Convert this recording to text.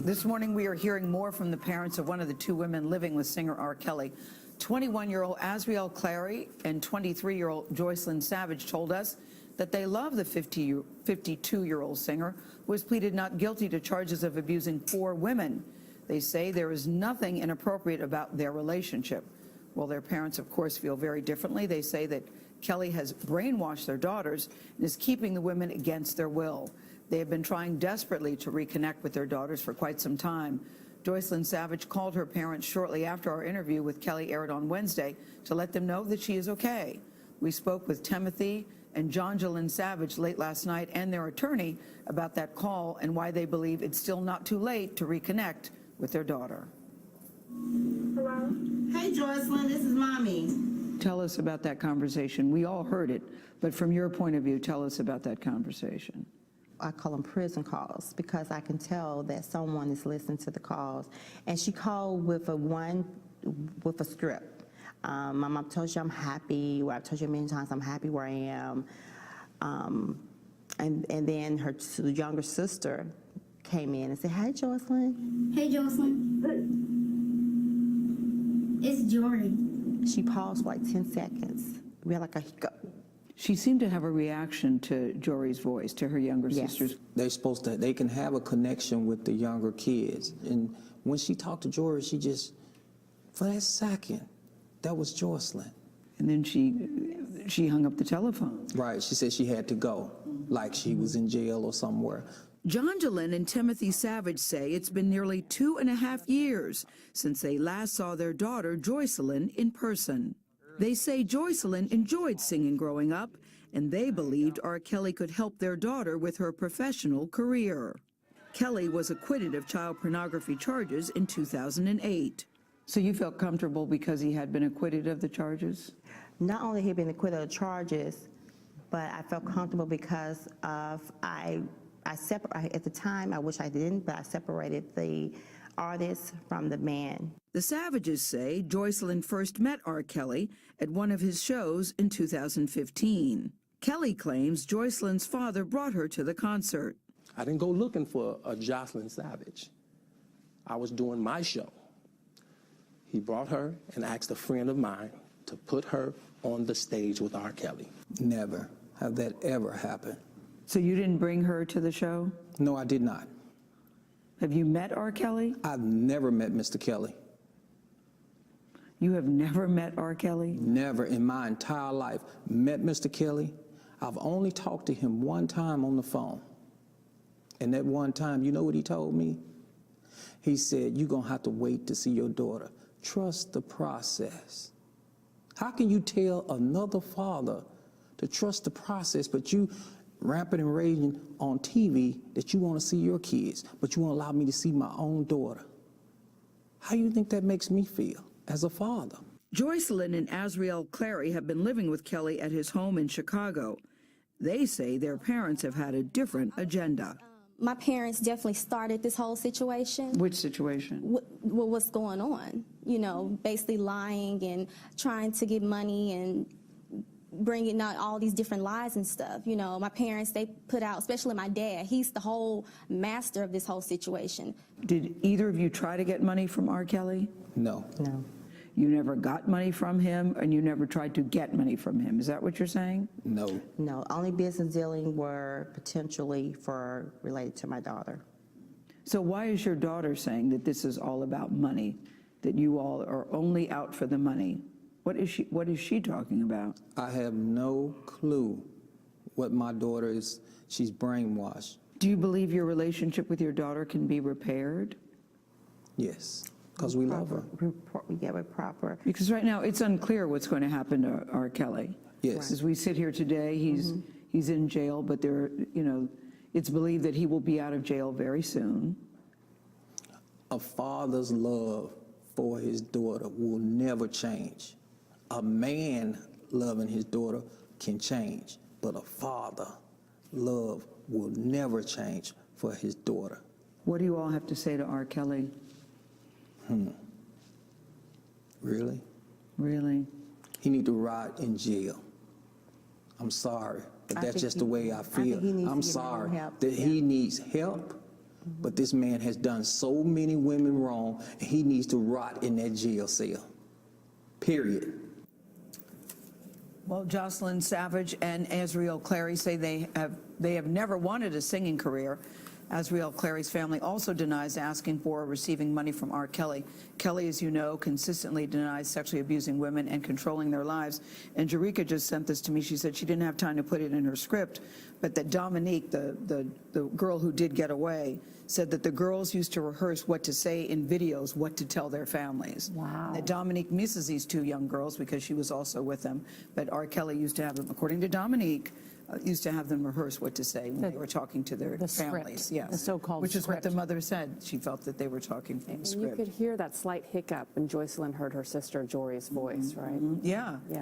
This morning, we are hearing more from the parents of one of the two women living with singer R. Kelly. 21-year-old Azriel Clary and 23-year-old Joycelyn Savage told us that they love the 52-year-old singer who has pleaded not guilty to charges of abusing 4 women. They say there is nothing inappropriate about their relationship. Well, their parents, of course, feel very differently. They say that Kelly has brainwashed their daughters and is keeping the women against their will. They have been trying desperately to reconnect with their daughters for quite some time. Joycelyn Savage called her parents shortly after our interview with Kelly aired on Wednesday to let them know that she is okay. We spoke with Timothy and Joycelyn Savage late last night and their attorney about that call and why they believe it's still not too late to reconnect with their daughter. Hello? Hey, Joycelyn, this is Mommy. Tell us about that conversation. We all heard it, but from your point of view, tell us about that conversation. I call them prison calls because I can tell that someone is listening to the calls. And she called with a script. My mom told you I'm happy. Well, I've told you many times I'm happy where I am. And then her younger sister came in and said, "Hey, Joycelyn." Hey, Joycelyn. It's Jory. She paused for like 10 seconds. We had like a hiccup. She seemed to have a reaction to Jory's voice, to her younger sisters. They can have a connection with the younger kids. And when she talked to Jory, she just, for that second, that was Joycelyn. And then she hung up the telephone. Right, she said she had to go, like she was in jail or somewhere. Joycelyn and Timothy Savage say it's been nearly 2.5 years since they last saw their daughter, Joycelyn, in person. They say Joycelyn enjoyed singing growing up, and they believed R. Kelly could help their daughter with her professional career. Kelly was acquitted of child pornography charges in 2008. So you felt comfortable because he had been acquitted of the charges? Not only had he been acquitted of charges, but I felt comfortable because of at the time, I wish I didn't, but I separated the artist from the man. The Savages say Joycelyn first met R. Kelly at one of his shows in 2015. Kelly claims Joycelyn's father brought her to the concert. I didn't go looking for a Joycelyn Savage. I was doing my show. He brought her and asked a friend of mine to put her on the stage with R. Kelly. Never have that ever happened. So you didn't bring her to the show? No, I did not. Have you met R. Kelly? I've never met Mr. Kelly. You have never met R. Kelly? Never in my entire life met Mr. Kelly. I've only talked to him one time on the phone. And that one time, you know what he told me? He said, "You're going to have to wait to see your daughter. Trust the process." How can you tell another father to trust the process, but you rampant and raging on TV that you want to see your kids, but you won't allow me to see my own daughter? How do you think that makes me feel as a father? Joycelyn and Azriel Clary have been living with Kelly at his home in Chicago. They say their parents have had a different agenda. My parents definitely started this whole situation. Which situation? What's going on? You know, basically lying and trying to get money and bringing out all these different lies and stuff. You know, my parents, they put out, especially my dad, he's the whole master of this whole situation. Did either of you try to get money from R. Kelly? No. No. You never got money from him, and you never tried to get money from him. Is that what you're saying? No. No, only business dealing were potentially related to my daughter. So why is your daughter saying that this is all about money, that you all are only out for the money? What is she talking about? I have no clue what my daughter is. She's brainwashed. Do you believe your relationship with your daughter can be repaired? Yes, because we love her. Yeah, we're proper. Because right now it's unclear what's going to happen to R. Kelly. Yes. As we sit here today, he's in jail, but it's believed that he will be out of jail very soon. A father's love for his daughter will never change. A man loving his daughter can change, but a father love will never change for his daughter. What do you all have to say to R. Kelly? Really? Really? He need to rot in jail. I'm sorry, but that's just the way I feel. I'm sorry help. that he needs help, But this man has done so many women wrong, and he needs to rot in that jail cell. Period. Well, Joycelyn Savage and Azriel Clary say they have never wanted a singing career. Azriel Clary's family also denies asking for or receiving money from R. Kelly. Kelly, as you know, consistently denies sexually abusing women and controlling their lives. And Jerika just sent this to me. She said she didn't have time to put it in her script, but that Dominique, the girl who did get away, said that the girls used to rehearse what to say in videos, what to tell their families. Wow. That Dominique misses these two young girls because she was also with them. But R. Kelly used to have them, according to Dominique, used to have them rehearse what to say when they were talking to their families. Script, yes, the so-called which is what the script. mother said. She felt that they were talking from the And script. you could hear that slight hiccup when Joycelyn heard her sister Jory's voice, right? Yeah. Yeah.